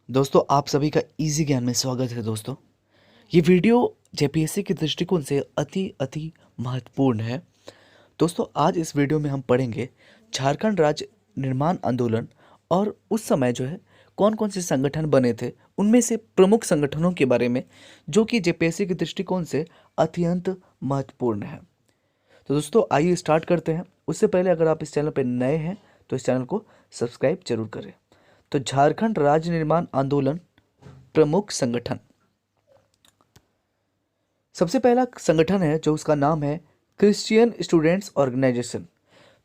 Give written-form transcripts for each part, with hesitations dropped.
दोस्तों आप सभी का इजी ज्ञान में स्वागत है। दोस्तों ये वीडियो जेपीएससी के दृष्टिकोण से अति अति महत्वपूर्ण है। दोस्तों आज इस वीडियो में हम पढ़ेंगे झारखंड राज्य निर्माण आंदोलन और उस समय जो है कौन कौन से संगठन बने थे, उनमें से प्रमुख संगठनों के बारे में जो कि जेपीएससी के दृष्टिकोण से अत्यंत महत्वपूर्ण है। तो दोस्तों आइए स्टार्ट करते हैं। उससे पहले अगर आप इस चैनल पर नए हैं तो इस चैनल को सब्सक्राइब जरूर करें। तो झारखंड राज्य निर्माण आंदोलन प्रमुख संगठन, सबसे पहला संगठन है जो उसका नाम है क्रिश्चियन स्टूडेंट्स ऑर्गेनाइजेशन।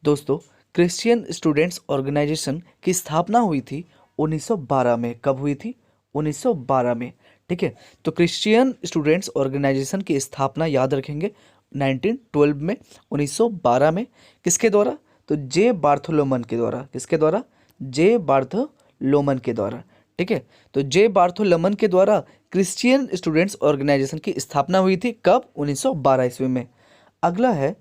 दोस्तों क्रिश्चियन स्टूडेंट्स ऑर्गेनाइजेशन की स्थापना हुई थी 1912 में। कब हुई थी? 1912 में। ठीक है, तो क्रिश्चियन स्टूडेंट्स ऑर्गेनाइजेशन की स्थापना याद रखेंगे 1912 में, 1912 में। किसके द्वारा? तो जे बार्थोलोमन के द्वारा। किसके द्वारा? जे बार्थोलोमन के द्वारा। ठीक है, तो जे बार्थोलोमन के द्वारा क्रिश्चियन स्टूडेंट्स ऑर्गेनाइजेशन की स्थापना हुई थी। कब? 1912 ईस्वी में। अगला है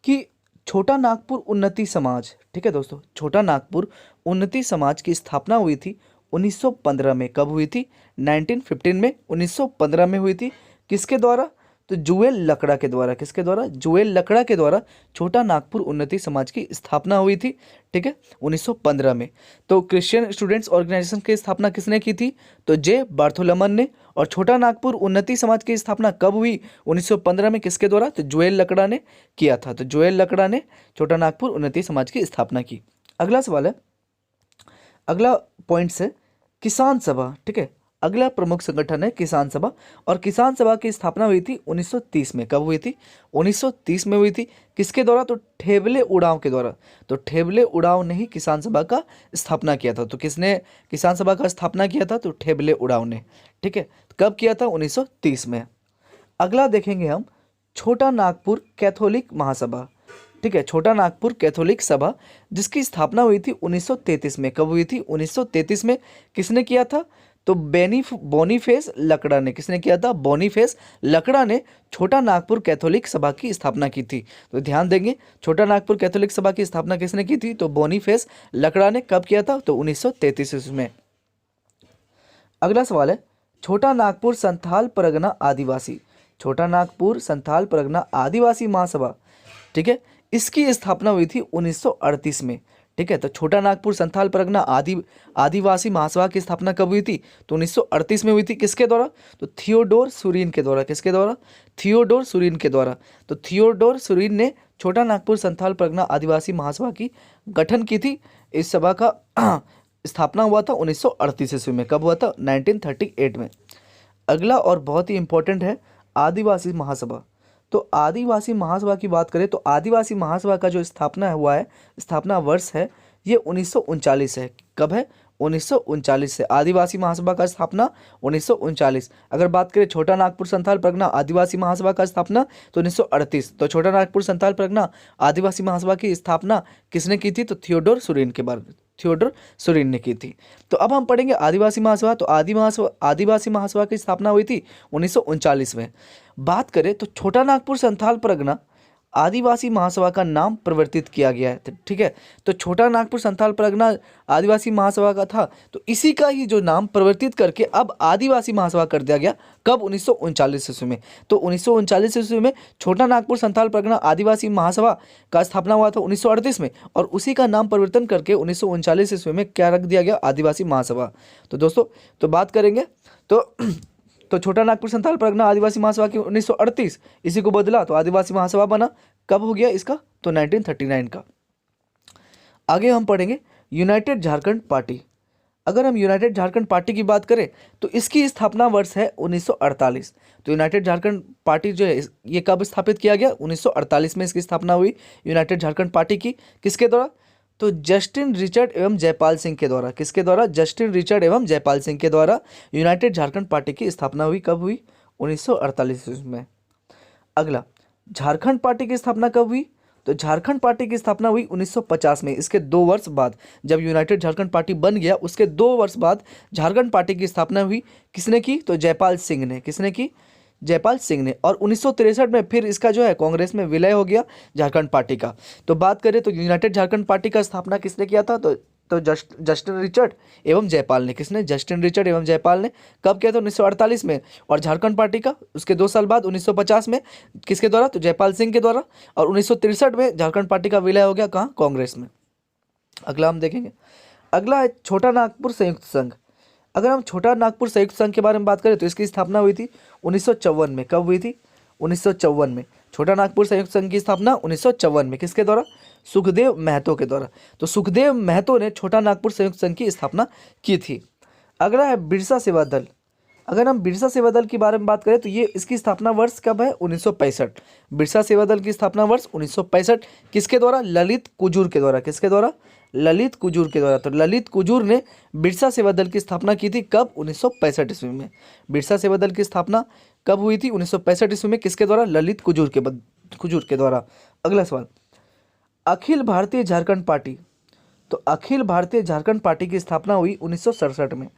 कि छोटा नागपुर उन्नति समाज। ठीक है दोस्तों, छोटा नागपुर उन्नति समाज की स्थापना हुई थी 1915 में। कब हुई थी? 1915 में, 1915 में हुई थी। किसके द्वारा? तो जुएल लकड़ा के द्वारा। किसके द्वारा? जुएल लकड़ा के द्वारा छोटा नागपुर उन्नति समाज की स्थापना हुई थी। ठीक है, 1915 में। तो क्रिश्चियन स्टूडेंट्स ऑर्गेनाइजेशन की स्थापना किसने की थी? तो जे बार्थोलोमन ने। और छोटा नागपुर उन्नति समाज की स्थापना कब हुई? 1915 में। किसके द्वारा? तो जुएल लकड़ा ने किया था। तो जुएल लकड़ा ने छोटा नागपुर उन्नति समाज की स्थापना की। अगला सवाल है, अगला पॉइंट है किसान सभा। ठीक है, अगला प्रमुख संगठन है किसान सभा। और किसान सभा की स्थापना हुई थी 1930 में। कब हुई थी? 1930 में हुई थी। किसके द्वारा? तो ठेबले उड़ाव के द्वारा। तो ठेबले उड़ाव ने ही किसान सभा का स्थापना किया था। तो किसने किसान सभा का स्थापना किया था? तो ठेबले उड़ाव ने। ठीक है, कब किया था? 1930 में। अगला देखेंगे हम छोटा नागपुर कैथोलिक महासभा। ठीक है, छोटा नागपुर कैथोलिक सभा जिसकी स्थापना हुई थी 1933 में। कब हुई थी? 1933 में। किसने किया था? तो बोनीफेस लकड़ा ने। किसने किया था? बोनीफेस लकड़ा ने छोटा नागपुर कैथोलिक सभा की स्थापना की थी। तो ध्यान देंगे, छोटा नागपुर कैथोलिक सभा की स्थापना किसने की थी? तो बोनीफेस लकड़ा ने। कब किया था? तो 1933 में। अगला सवाल है छोटा नागपुर संथाल परगना आदिवासी। छोटा नागपुर संथाल परगना आदिवासी महासभा, ठीक है, इसकी स्थापना हुई थी 1938 में। ठीक है, तो छोटा नागपुर संथाल परगना आदिवासी महासभा की स्थापना कब हुई थी? तो 1938 में हुई थी। किसके द्वारा? तो थियोडोर सुरीन के द्वारा। किसके द्वारा? थियोडोर सुरीन के द्वारा। तो थियोडोर सुरीन ने छोटा नागपुर संथाल परगना आदिवासी महासभा की गठन की थी। इस सभा का स्थापना हुआ था 1938 ईस्वी में। कब हुआ था? 1938 में। अगला और बहुत ही इंपॉर्टेंट है आदिवासी महासभा। तो आदिवासी महासभा की बात करें तो आदिवासी महासभा का जो स्थापना हुआ है, स्थापना वर्ष है ये 1939 है। कब है? 1939 से आदिवासी महासभा का स्थापना 1939। अगर बात करें छोटा नागपुर संथाल परगना आदिवासी महासभा का स्थापना तो 1938। तो छोटा नागपुर संथाल परगना आदिवासी महासभा की स्थापना किसने की थी? तो थियोडोर सुरीन के बारे में, थियोडोर सुरीन ने की थी। तो अब हम पढ़ेंगे आदिवासी महासभा। तो आदिवासी महासभा की स्थापना हुई थी 1939 में। बात करें तो छोटा नागपुर संथाल परगना आदिवासी महासभा का नाम परिवर्तित किया गया है। ठीक है, तो छोटा नागपुर संथाल परगना आदिवासी महासभा का था, तो इसी का ही जो नाम परिवर्तित करके अब आदिवासी महासभा कर दिया गया। कब? 1939 ईस्वी में। तो 1939 ईस्वी में छोटा नागपुर संथाल परगना आदिवासी महासभा का स्थापना हुआ था 1938 में, और उसी का नाम परिवर्तन करके 1939 ईस्वी में क्या रख दिया गया? आदिवासी महासभा। तो दोस्तों तो बात करेंगे तो छोटा नागपुर संथाल परगना आदिवासी महासभा की 1938, इसी को बदला तो आदिवासी महासभा बना। कब हो गया इसका? तो 1939 का। आगे हम पढ़ेंगे यूनाइटेड झारखंड पार्टी। अगर हम यूनाइटेड झारखंड पार्टी की बात करें तो इसकी स्थापना वर्ष है 1948। तो यूनाइटेड झारखंड पार्टी जो है ये कब स्थापित किया गया? 1948 में इसकी स्थापना हुई यूनाइटेड झारखंड पार्टी की। किसके द्वारा? तो जस्टिन रिचर्ड एवं जयपाल सिंह के द्वारा। किसके द्वारा? जस्टिन रिचर्ड एवं जयपाल सिंह के द्वारा यूनाइटेड झारखंड पार्टी की स्थापना हुई। कब हुई? 1948 में। अगला झारखंड पार्टी की स्थापना कब हुई? तो झारखंड पार्टी की स्थापना हुई 1950 में। इसके 2 वर्ष बाद, जब यूनाइटेड झारखंड पार्टी बन गया उसके 2 वर्ष बाद झारखंड पार्टी की स्थापना हुई। किसने की? तो जयपाल सिंह ने। किसने की? जयपाल सिंह ने। और 1963 में फिर इसका जो है कांग्रेस में विलय हो गया झारखंड पार्टी का। तो बात करें तो यूनाइटेड झारखंड पार्टी का स्थापना किसने किया था? तो तो जस्टिन रिचर्ड एवं जयपाल ने, किसने? जस्टिन रिचर्ड एवं जयपाल ने। कब किया था? 1948 में। और झारखंड पार्टी का उसके 2 साल बाद 1950 में किसके द्वारा? तो जयपाल सिंह के द्वारा। और 1963 में झारखंड पार्टी का विलय हो गया कहाँ? कांग्रेस में। अगला हम देखेंगे, अगला है छोटा नागपुर संयुक्त संघ। अगर हम छोटा नागपुर संयुक्त संघ के बारे में बात करें तो इसकी स्थापना हुई थी 1954 में। कब हुई थी? 1954 में। छोटा नागपुर संयुक्त संघ की स्थापना 1954 में किसके द्वारा? सुखदेव महतो के द्वारा। तो सुखदेव महतो ने छोटा नागपुर संयुक्त संघ की स्थापना की थी। अगला है बिरसा सेवा दल। अगर हम बिरसा सेवा दल के बारे में बात करें तो ये इसकी स्थापना वर्ष कब है? 1965। बिरसा सेवा दल की स्थापना वर्ष 1965 किसके द्वारा? ललित कुजूर के द्वारा। किसके द्वारा? ललित कुजूर के द्वारा। तो ललित कुजूर ने बिरसा सेवा दल की स्थापना की थी कब? 1965 ईस्वी में। बिरसा सेवा दल की स्थापना कब हुई थी? 1965 ईस्वी में। किसके द्वारा? ललित कुजूर के द्वारा। अगला सवाल, अखिल भारतीय झारखंड पार्टी। तो अखिल भारतीय झारखंड पार्टी की स्थापना हुई 1967 में।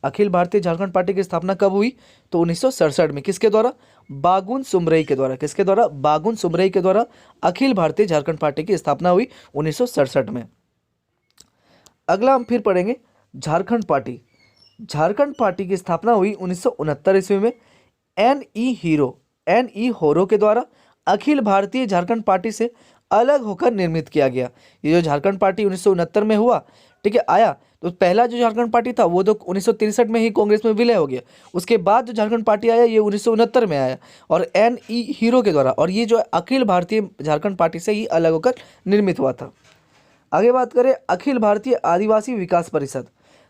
अखिल भारतीय झारखंड पार्टी की स्थापना कब हुई? तो 1967 में। किसके द्वारा? बागुन सुमरई के द्वारा। किसके द्वारा? बागुन सुमरई के द्वारा अखिल भारतीय झारखंड पार्टी की स्थापना हुई 1967 में। अगला हम फिर पढ़ेंगे झारखंड पार्टी। झारखंड पार्टी की स्थापना हुई 1969 ईस्वी में एन ई होरो के द्वारा अखिल भारतीय झारखंड पार्टी से अलग होकर निर्मित किया गया। ये जो झारखंड पार्टी 1969 में हुआ, ठीक है, आया, तो पहला जो झारखंड पार्टी था वो तो 1963 में ही कांग्रेस में विलय हो गया। उसके बाद जो झारखंड पार्टी आया ये 1969 में आया और एन ई हीरो के द्वारा, और ये जो अखिल भारतीय झारखंड पार्टी से ही अलग होकर निर्मित हुआ था। आगे बात करें अखिल भारतीय आदिवासी विकास परिषद।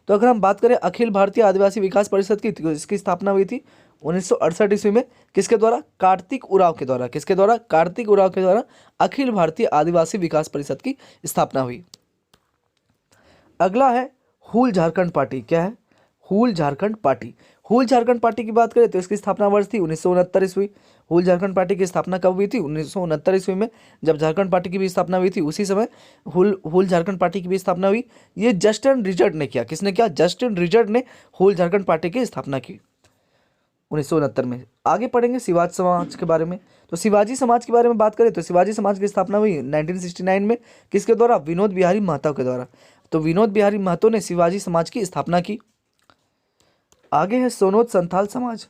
तो अगर हम बात करें अखिल भारतीय आदिवासी विकास परिषद की, तो इसकी स्थापना हुई थी 1968 ईस्वी में। किसके द्वारा? कार्तिक उरांव के द्वारा। किसके द्वारा? कार्तिक उरांव के द्वारा अखिल भारतीय आदिवासी विकास परिषद की स्थापना हुई। अगला है हूल झारखंड पार्टी। क्या है? हूल झारखंड पार्टी। हूल झारखंड पार्टी की बात करें तो इसकी स्थापना वर्ष थी 1969 ईस्वी। हूल झारखंड पार्टी की स्थापना कब हुई थी? 1969 ईस्वी में। जब झारखंड पार्टी की भी स्थापना हुई थी उसी समय हूल झारखंड पार्टी की भी स्थापना हुई। ये जस्टिन रिचर्ड ने किया। किसने किया? जस्टिन रिचर्ड ने हूल झारखंड पार्टी की स्थापना की 1969 में। आगे पढ़ेंगे शिवाजी समाज के बारे में। तो शिवाजी समाज के बारे में बात करें तो शिवाजी समाज की स्थापना हुई 1969 में। किसके द्वारा? विनोद बिहारी महतो के द्वारा। तो विनोद बिहारी महतो ने शिवाजी समाज की स्थापना की। आगे है सोनोत संथाल समाज।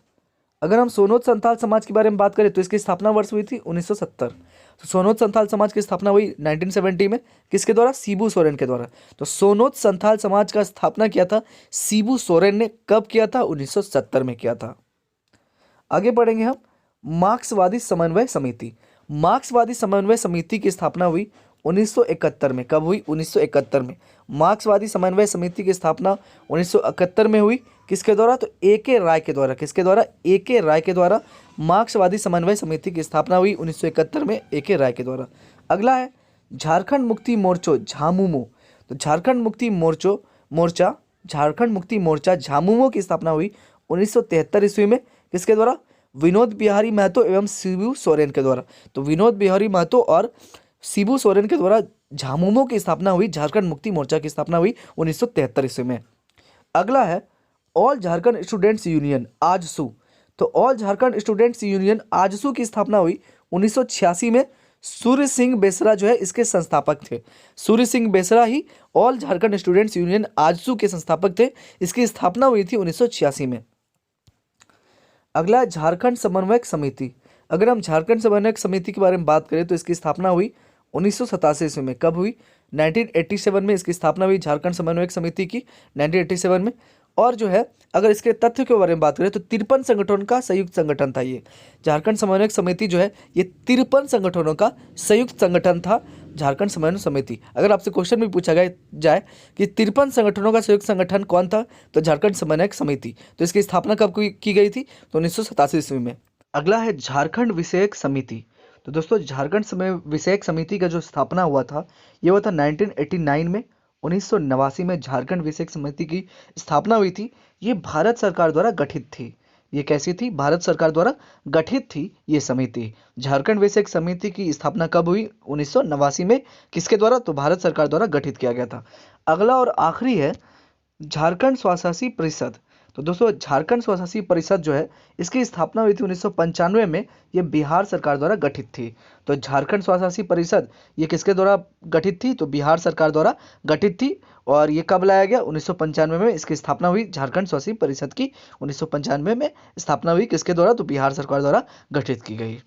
अगर हम सोनोत संथाल समाज के बारे में बात करें तो इसकी स्थापना वर्ष हुई थी 1970। तो सोनोत संथाल समाज की स्थापना हुई 1970 में। किसके द्वारा? शिबू सोरेन के द्वारा। तो सोनोत संथाल समाज का स्थापना किया था शिबू सोरेन ने। कब किया था? 1970 में किया था। आगे बढ़ेंगे हम मार्क्सवादी समन्वय समिति। मार्क्सवादी समन्वय समिति की स्थापना हुई 1971 में। कब हुई? 1971 में। मार्क्सवादी समन्वय समिति की स्थापना 1971 में हुई। किसके द्वारा? तो ए के राय के द्वारा। किसके द्वारा? ए के राय के द्वारा मार्क्सवादी समन्वय समिति की स्थापना हुई 1971 में ए के राय के द्वारा। अगला है झारखंड मुक्ति मोर्चो झामुमो। तो झारखंड मुक्ति मोर्चा झामुमो की स्थापना हुई 1973 ईस्वी में। किसके द्वारा? विनोद बिहारी महतो एवं शिबू सोरेन के द्वारा। तो विनोद बिहारी महतो और शिबू सोरेन के द्वारा झामुमो की स्थापना हुई। झारखंड मुक्ति मोर्चा की स्थापना हुई 1973 ईस्वी में। अगला है all Jharkhand students union AJSU. तो all Jharkhand students union AJSU की स्थापना हुई 1986 में। सूर्य सिंह बेसरा जो है इसके संस्थापक थे। सूर्य सिंह बेसरा ही all Jharkhand students union AJSU के संस्थापक थे। इसकी स्थापना हुई थी 1986 में। अगला है झारखंड समन्वयक समिति। अगर हम झारखंड समन्वयक समिति के बारे में बात करें तो इसकी स्थापना हुई 1987 ईस्वी में। कब हुई? 1987 में इसकी स्थापना हुई झारखंड समन्वयक समिति की, 1987 में। और जो है अगर इसके तथ्य के बारे में बात करें तो 53 संगठनों का संयुक्त संगठन था ये। झारखंड समन्वयक समिति जो है ये 53 संगठनों का संयुक्त संगठन था झारखंड समन्वय समिति। अगर आपसे क्वेश्चन भी पूछा जाए कि 53 संगठनों का संयुक्त संगठन कौन था, तो झारखंड समन्वयक समिति। तो इसकी स्थापना कब की गई थी? तो 1987 ईस्वी में। अगला है झारखंड विषयक समिति। तो दोस्तों झारखंड विषयक समिति का जो स्थापना हुआ था ये हुआ था 1989 में। 1989 में झारखंड विषयक समिति की स्थापना हुई थी। ये भारत सरकार द्वारा गठित थी। ये कैसी थी? भारत सरकार द्वारा गठित थी ये समिति। झारखंड विषयक समिति की स्थापना कब हुई? 1989 में। किसके द्वारा? तो भारत सरकार द्वारा गठित किया गया था। अगला और आखिरी है झारखंड स्वशासी परिषद। तो दोस्तों झारखंड स्वशासी परिषद जो है इसकी स्थापना हुई थी 1995 में। ये बिहार सरकार द्वारा गठित थी। तो झारखंड स्वशासी परिषद ये किसके द्वारा गठित थी? तो बिहार सरकार द्वारा गठित थी। और ये कब लाया गया? 1995 में इसकी स्थापना हुई झारखंड स्वशासी परिषद की। 1995 में स्थापना हुई किसके द्वारा? तो बिहार सरकार द्वारा गठित की गई।